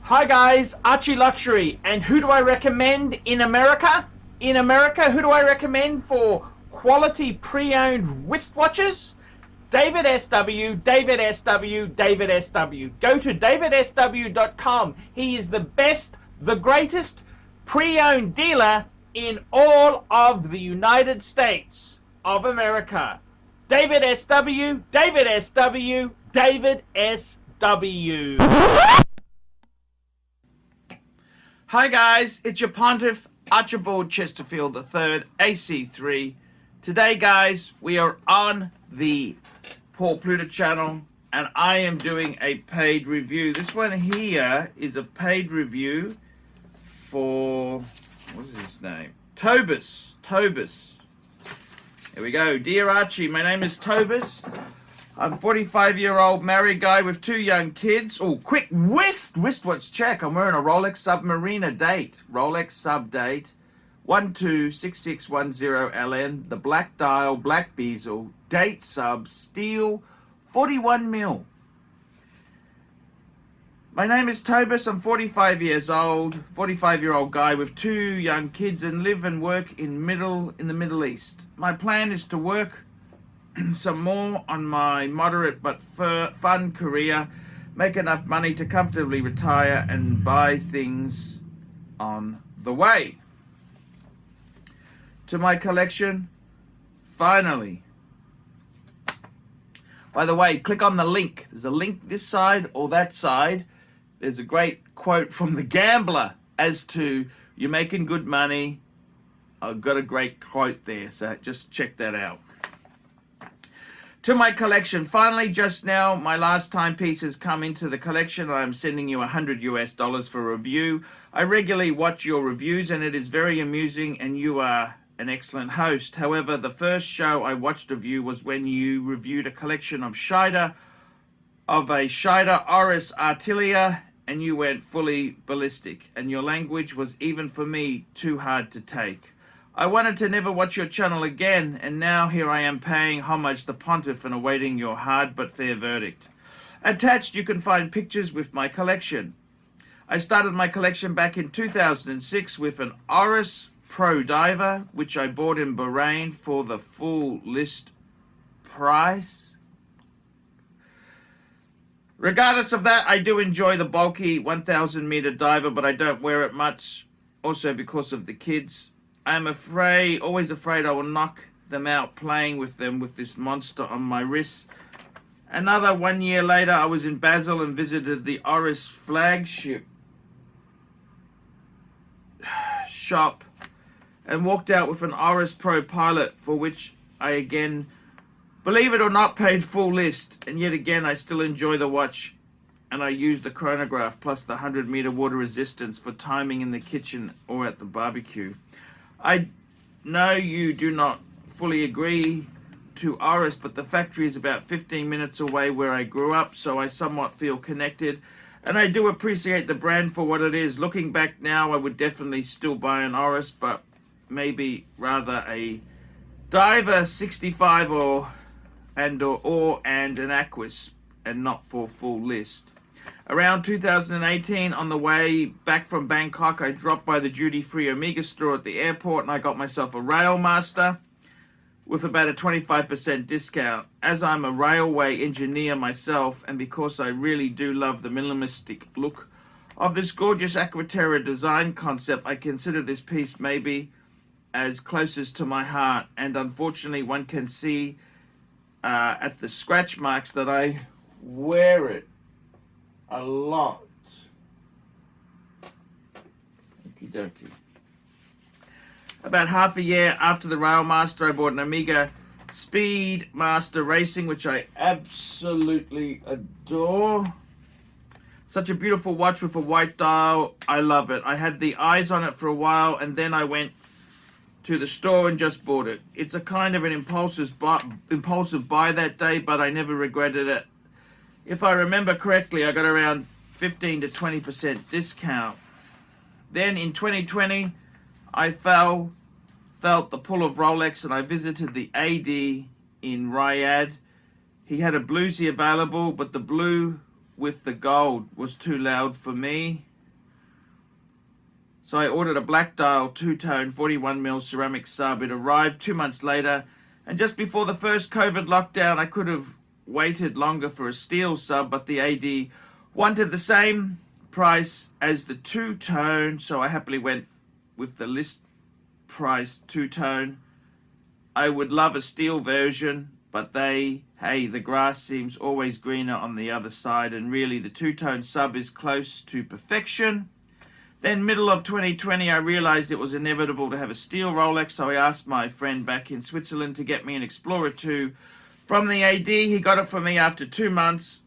Hi guys, ArchieLuxury, and who do I recommend in America? In America, who do I recommend for quality pre-owned wristwatches? David SW, David SW, David SW. Go to davidsw.com. He is the best, the greatest pre-owned dealer in all of the United States of America. David SW, David SW, David SW. Hi guys, it's your Pontiff, Archibald Chesterfield III, AC3. Today guys, we are on the Paul Pluta channel and I am doing a paid review. This one here is a paid review for, what is his name? Tobis. Here we go. Dear Archie, my name is Tobis. I'm a 45-year-old married guy with 2 young kids. Oh, quick wristwatch check. I'm wearing a Rolex Submariner date. Rolex Sub date 126610LN. The black dial, black bezel, date sub, steel, 41 mil. My name is Tobis. I'm 45 years old, 45-year-old guy with 2 young kids and live and work in the Middle East. My plan is to work some more on my moderate but fun career, make enough money to comfortably retire and buy things on the way. To my collection, finally. By the way, click on the link. There's a link this side or that side. There's a great quote from The Gambler as to you're making good money. I've got a great quote there, so just check that out. To my collection, finally just now, my last timepiece has come into the collection. I'm sending you $100 for review. I regularly watch your reviews and it is very amusing and you are an excellent host. However, the first show I watched of you was when you reviewed a collection of a Scheider Oris Artilia and you went fully ballistic and your language was, even for me, too hard to take. I wanted to never watch your channel again, and now here I am paying homage to Pontiff and awaiting your hard but fair verdict. Attached you can find pictures with my collection. I started my collection back in 2006 with an Oris Pro Diver, which I bought in Bahrain for the full list price. Regardless of that, I do enjoy the bulky 1,000 meter diver, but I don't wear it much, also because of the kids. I'm always afraid I will knock them out playing with them with this monster on my wrist. Another 1 year later, I was in Basel and visited the Oris flagship shop and walked out with an Oris Pro Pilot, for which I again, believe it or not, paid full list. And yet again, I still enjoy the watch and I use the chronograph plus the 100 meter water resistance for timing in the kitchen or at the barbecue. I know you do not fully agree to Oris, but the factory is about 15 minutes away where I grew up, so I somewhat feel connected. And I do appreciate the brand for what it is. Looking back now, I would definitely still buy an Oris, but maybe rather a Diver 65 or an Aquis, and not for full list. Around 2018, on the way back from Bangkok, I dropped by the duty-free Omega store at the airport and I got myself a Railmaster with about a 25% discount. As I'm a railway engineer myself, and because I really do love the minimalistic look of this gorgeous Aquaterra design concept, I consider this piece maybe as closest to my heart. And unfortunately, one can see at the scratch marks that I wear it a lot. Okie dokie. About half a year after the Railmaster, I bought an Omega Speedmaster Racing, which I absolutely adore. Such a beautiful watch with a white dial. I love it. I had the eyes on it for a while, and then I went to the store and just bought it. It's a kind of an impulsive buy that day, but I never regretted it. If I remember correctly, I got around 15 to 20% discount. Then in 2020, I felt the pull of Rolex and I visited the AD in Riyadh. He had a bluesy available, but the blue with the gold was too loud for me. So I ordered a black dial, two-tone, 41mm ceramic sub. It arrived 2 months later, and just before the first COVID lockdown, I could have waited longer for a steel sub, but the AD wanted the same price as the two-tone, so I happily went with the list price two-tone. I would love a steel version, but hey, the grass seems always greener on the other side, and really the two-tone sub is close to perfection. Then middle of 2020, I realized it was inevitable to have a steel Rolex, so I asked my friend back in Switzerland to get me an Explorer 2 from the AD. He got it for me after 2 months,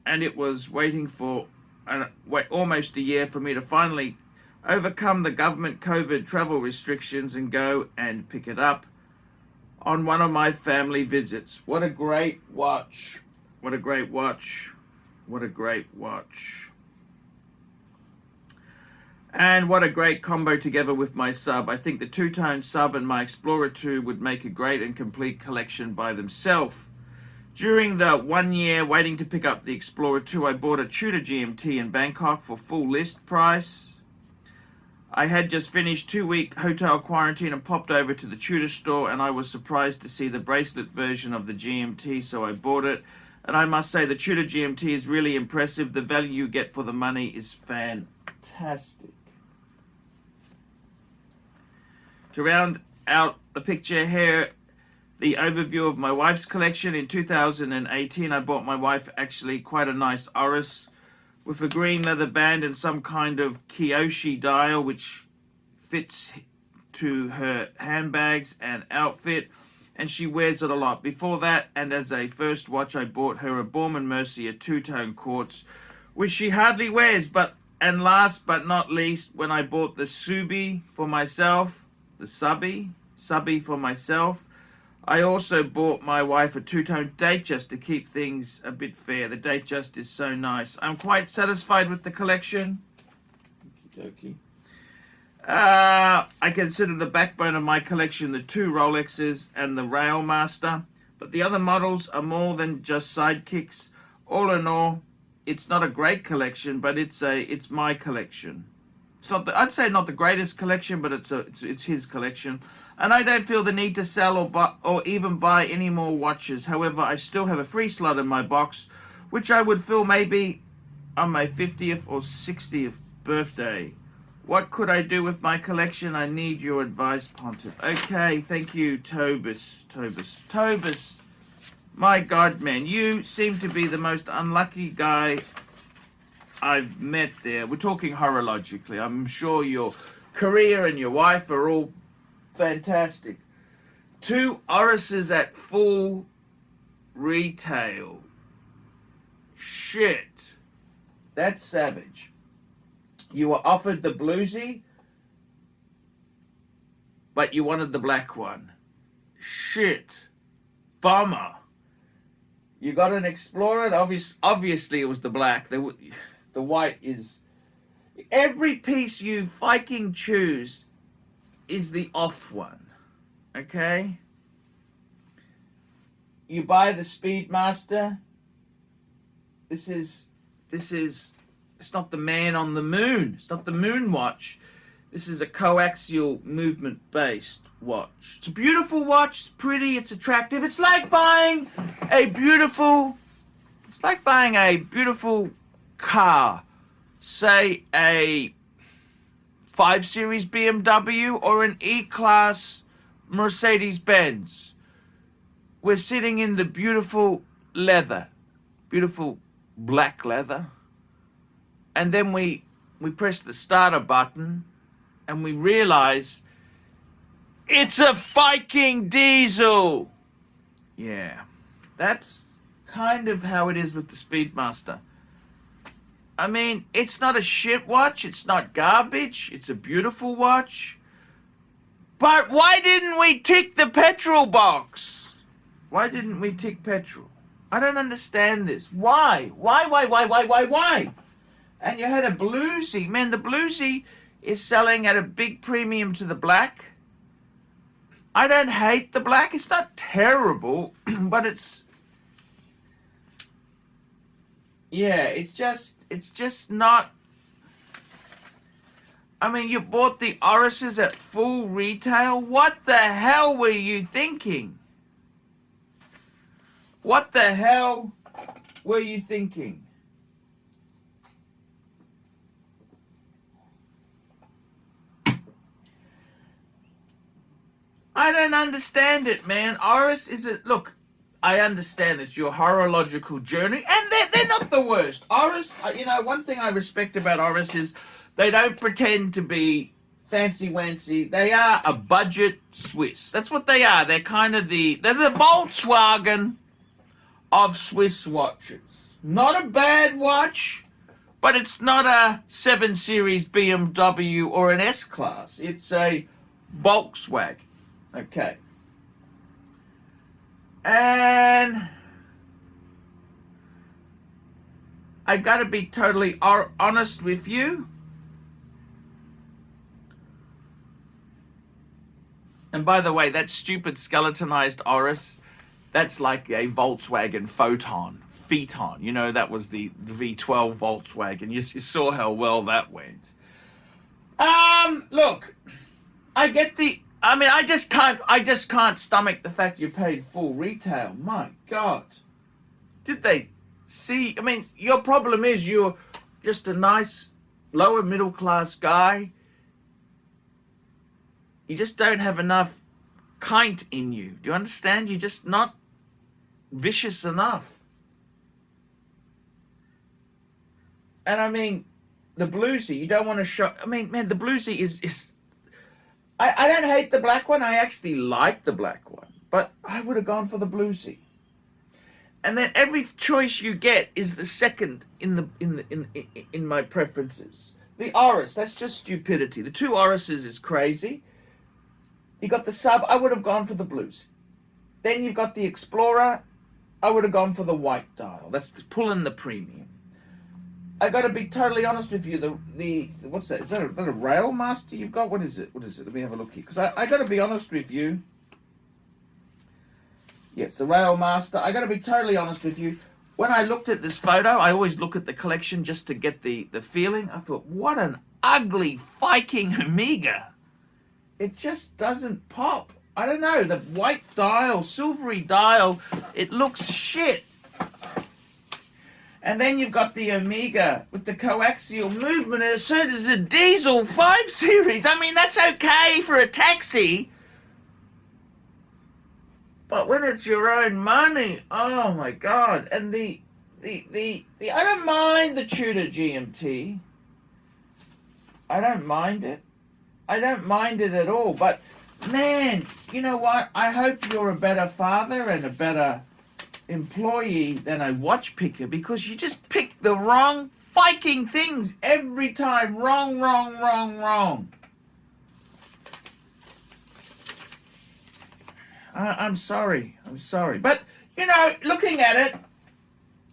and it was waiting for almost a year for me to finally overcome the government COVID travel restrictions and go and pick it up on one of my family visits. What a great watch. What a great watch. What a great watch. And what a great combo together with my sub. I think the two-tone sub and my Explorer 2 would make a great and complete collection by themselves. During the 1 year waiting to pick up the Explorer 2, I bought a Tudor GMT in Bangkok for full list price. I had just finished 2-week hotel quarantine and popped over to the Tudor store, and I was surprised to see the bracelet version of the GMT, so I bought it. And I must say the Tudor GMT is really impressive. The value you get for the money is fantastic. To round out the picture here, the overview of my wife's collection. In 2018, I bought my wife actually quite a nice Oris with a green leather band and some kind of Kyoshi dial, which fits to her handbags and outfit, and she wears it a lot. Before that, and as a first watch, I bought her a Baume & Mercier two-tone quartz, which she hardly wears. And last but not least, when I bought the Subi for myself, the subby for myself, I also bought my wife a two-tone Datejust to keep things a bit fair. The Datejust is so nice. I'm quite satisfied with the collection. Okey-dokey. I consider the backbone of my collection the two Rolexes and the Railmaster, but the other models are more than just sidekicks. All in all, it's not a great collection, but it's my collection. It's not I'd say not the greatest collection, but it's his collection, and I don't feel the need to sell or even buy any more watches. However, I still have a free slot in my box, which I would fill maybe on my 50th or 60th birthday. What could I do with my collection? I need your advice, Pontiff. Okay, thank you, Tobis. My God, man, you seem to be the most unlucky guy I've met there. We're talking horologically. I'm sure your career and your wife are all fantastic. 2 Orises at full retail. Shit. That's savage. You were offered the bluesy, but you wanted the black one. Shit. Bummer. You got an Explorer. Obviously, it was the black. The white is... Every piece you fucking choose is the off one. Okay? You buy the Speedmaster. This is... It's not the man on the moon. It's not the moon watch. This is a coaxial movement-based watch. It's a beautiful watch. It's pretty. It's attractive. It's like buying a beautiful... It's like buying a beautiful car. Say a 5 Series BMW or an E-Class Mercedes-Benz. We're sitting in the beautiful leather. Beautiful black leather. And then we press the starter button and we realize it's a fucking diesel. Yeah, that's kind of how it is with the Speedmaster. I mean, it's not a shit watch. It's not garbage. It's a beautiful watch. But why didn't we tick the petrol box? Why didn't we tick petrol? I don't understand this. Why? Why? And you had a bluesy. Man, the bluesy is selling at a big premium to the black. I don't hate the black. It's not terrible, but it's... Yeah, it's just not... I mean, you bought the Orises at full retail? What the hell were you thinking? What the hell were you thinking? I don't understand it, man. Oris is a... Look, I understand it's your horological journey, and they're not the worst. Oris, you know, one thing I respect about Oris is they don't pretend to be fancy-wancy. They are a budget Swiss. That's what they are. They're kind of they're the Volkswagen of Swiss watches. Not a bad watch, but it's not a 7 Series BMW or an S-Class. It's a Volkswagen. Okay. And I gotta be totally honest with you. And by the way, that stupid skeletonized Oris, that's like a Volkswagen Photon. You know, that was the V12 Volkswagen. You saw how well that went. Look, I get the... I mean, I just can't stomach the fact you paid full retail. My God. Did they see? I mean, your problem is you're just a nice lower middle class guy. You just don't have enough kind in you. Do you understand? You're just not vicious enough. And I mean, the bluesy, you don't want to show... I mean, man, the bluesy is I don't hate the black one. I actually like the black one, but I would have gone for the bluesy. And then every choice you get is the second in my preferences. The Oris, that's just stupidity. The two Orises is crazy. You got the sub. I would have gone for the bluesy. Then you've got the Explorer. I would have gone for the white dial. That's pulling the premium. I got to be totally honest with you. The what's that? Is that a Rail Master you've got? What is it? What is it? Let me have a look here. Because I got to be honest with you. Yeah, it's the Rail Master. I got to be totally honest with you. When I looked at this photo, I always look at the collection just to get the feeling. I thought, what an ugly Viking Omega. It just doesn't pop. I don't know. The white dial, silvery dial, it looks shit. And then you've got the Omega with the coaxial movement, and so does a diesel 5 Series. I mean, that's okay for a taxi. But when it's your own money, oh my God. And the I don't mind the Tudor GMT. I don't mind it. I don't mind it at all. But man, you know what? I hope you're a better father and a better employee than a watch picker, because you just pick the wrong fucking things every time. Wrong. I'm sorry. But, you know, looking at it,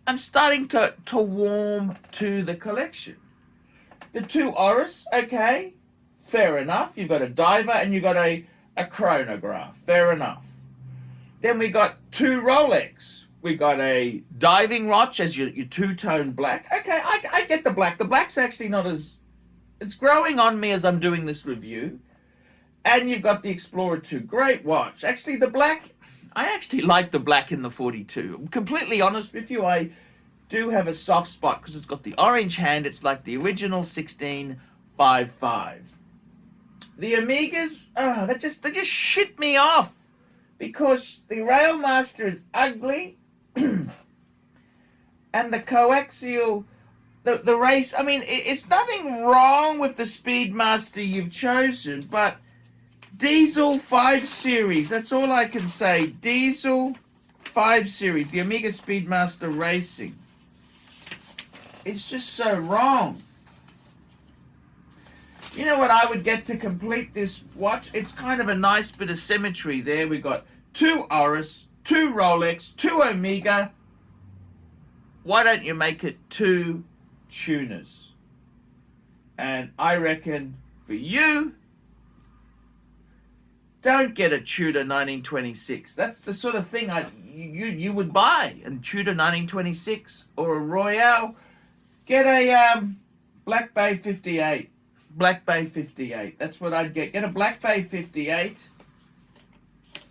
I'm starting to warm to the collection. The two Oris, okay, fair enough. You've got a diver and you've got a chronograph. Fair enough. Then we got two Rolex. We got a diving watch as your two-tone black. Okay, I get the black. The black's actually not as... It's growing on me as I'm doing this review. And you've got the Explorer 2. Great watch. Actually, the black... I actually like the black in the 42. I'm completely honest with you. I do have a soft spot because it's got the orange hand. It's like the original 1655. The Omegas, they just shit me off. Because the Railmaster is ugly. And the coaxial... The race... I mean, it's nothing wrong with the Speedmaster you've chosen, but... Diesel 5 Series, that's all I can say. Diesel 5 Series, the Omega Speedmaster Racing. It's just so wrong. You know what I would get to complete this watch? It's kind of a nice bit of symmetry there. We've got two Oris, two Rolex, two Omega. Why don't you make it two tuners? And I reckon for you... Don't get a Tudor 1926. That's the sort of thing you would buy. A Tudor 1926 or a Royale. Get a Black Bay 58. Black Bay 58. That's what I'd get. Get a Black Bay 58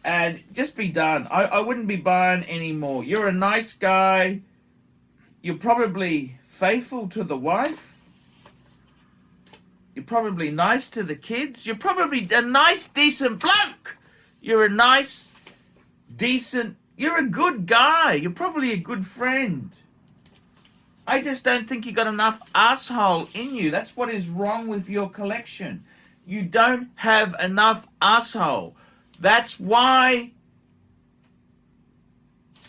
and just be done. I wouldn't be buying anymore. You're a nice guy. You're probably faithful to the wife. You're probably nice to the kids. You're probably a nice, decent bloke. You're a nice, decent, you're a good guy. You're probably a good friend. I just don't think you got enough asshole in you. That's what is wrong with your collection. You don't have enough asshole. That's why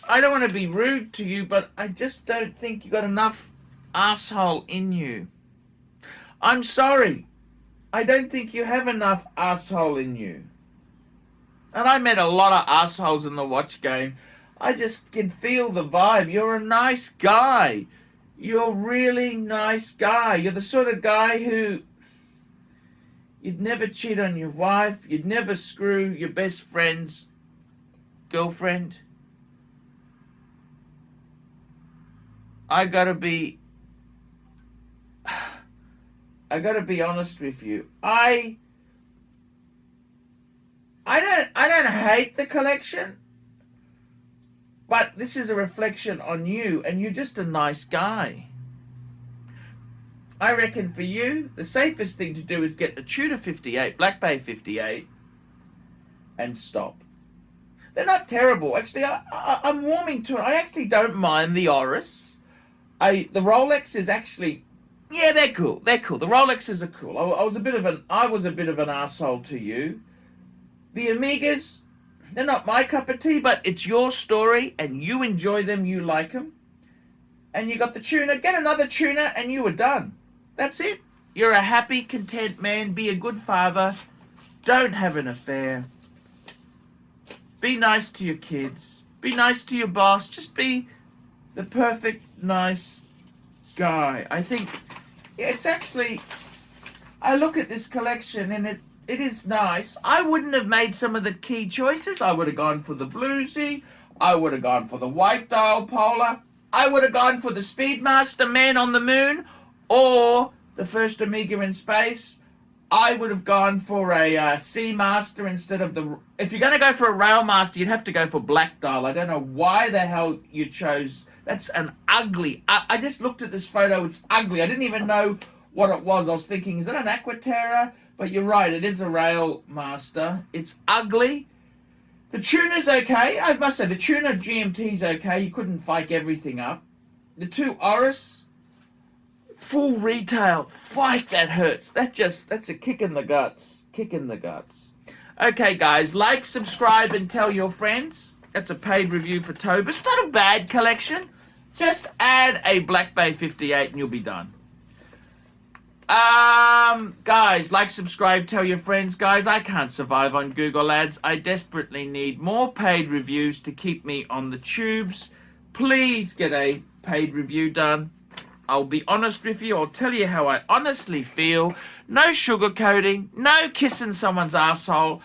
I don't want to be rude to you, but I just don't think you got enough asshole in you. I'm sorry. I don't think you have enough asshole in you. And I met a lot of assholes in the watch game. I just can feel the vibe. You're a nice guy. You're a really nice guy. You're the sort of guy who you'd never cheat on your wife. You'd never screw your best friend's girlfriend. I gotta be honest with you. I don't hate the collection, but this is a reflection on you, and you're just a nice guy. I reckon for you, the safest thing to do is get the Tudor 58, Black Bay 58, and stop. They're not terrible. Actually, I'm warming to it. I actually don't mind the Oris. The Rolex is actually, yeah, they're cool. They're cool. The Rolexes are cool. I was a bit of an asshole to you. The Omegas, they're not my cup of tea, but it's your story, and you enjoy them, you like them. And you got the tuner. Get another tuner, and you were done. That's it. You're a happy, content man. Be a good father. Don't have an affair. Be nice to your kids. Be nice to your boss. Just be the perfect, nice guy. I think it's actually, I look at this collection, and it is nice. I wouldn't have made some of the key choices. I would have gone for the bluesy. I would have gone for the white dial polar. I would have gone for the Speedmaster Man on the Moon or the first Omega in space. I would have gone for a Seamaster instead of the... If you're going to go for a Railmaster, you'd have to go for black dial. I don't know why the hell you chose... That's an ugly... I just looked at this photo. It's ugly. I didn't even know what it was. I was thinking, is it an Aquaterra? But you're right, it is a Railmaster. It's ugly. The tuner's okay. I must say, the tuner GMT's okay. You couldn't fake everything up. The two Oris, full retail. Fike, that hurts. That's a kick in the guts. Kick in the guts. Okay, guys, like, subscribe, and tell your friends. That's a paid review for Tobis. Not a bad collection. Just add a Black Bay 58 and you'll be done. Guys, like, subscribe, tell your friends. Guys, I can't survive on Google Ads. I desperately need more paid reviews to keep me on the tubes. Please get a paid review done. I'll be honest with you. I'll tell you how I honestly feel. No sugarcoating. No kissing someone's asshole.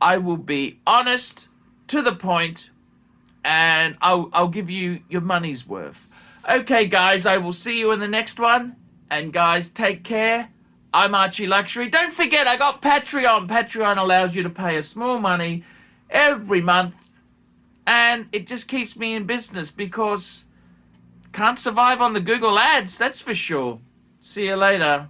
I will be honest, to the point, and I'll give you your money's worth. Okay, guys, I will see you in the next one. And guys, take care. I'm ArchieLuxury. Don't forget, I got Patreon. Patreon allows you to pay a small money every month. And it just keeps me in business because can't survive on the Google Ads, that's for sure. See you later.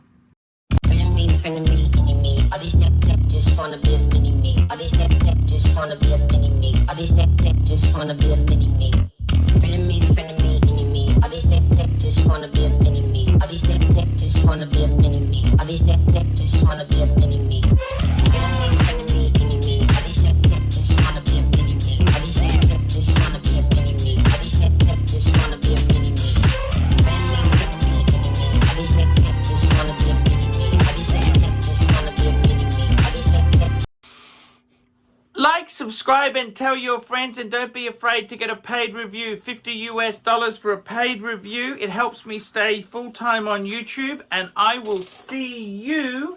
All these neck just wanna be a mini me. All these neck just wanna be a mini me. All these neck just wanna be a mini me. Feeling me, enemy. All these neck just wanna be a mini me. All these neck just wanna be a mini me. All these neck just wanna be a mini me. Feeling me, enemy. All these neck just wanna be a mini me. All these neck just wanna be a mini me. All these neck just wanna be a mini me. Feeling me, enemy. All these neck just wanna be a mini me. All these neck just wanna be a mini me. All these neck. Like, subscribe, and tell your friends, and don't be afraid to get a paid review. $50 for a paid review. It helps me stay full-time on YouTube, and I will see you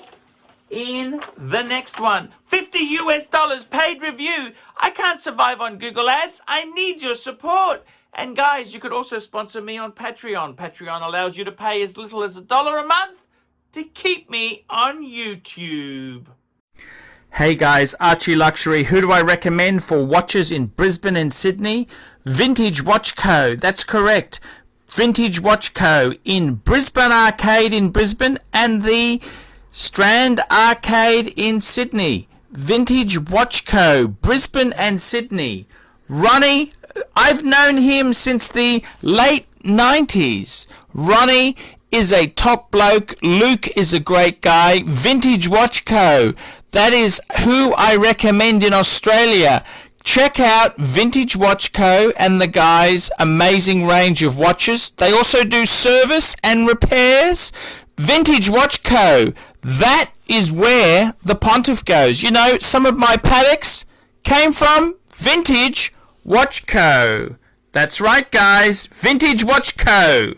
in the next one. $50 paid review. I can't survive on Google Ads. I need your support. And guys, you could also sponsor me on Patreon. Patreon allows you to pay as little as $1 a month to keep me on YouTube. Hey guys, ArchieLuxury. Who do I recommend for watches in Brisbane and Sydney? Vintage Watch Co. That's correct. Vintage Watch Co. in Brisbane Arcade in Brisbane and the Strand Arcade in Sydney. Vintage Watch Co. Brisbane and Sydney. Ronnie, I've known him since the late 90s. Ronnie is a top bloke. Luke is a great guy. Vintage Watch Co. That is who I recommend in Australia. Check out Vintage Watch Co. and the guys' amazing range of watches. They also do service and repairs. Vintage Watch Co. That is where the pontiff goes. You know, some of my Pateks came from Vintage Watch Co. That's right, guys. Vintage Watch Co.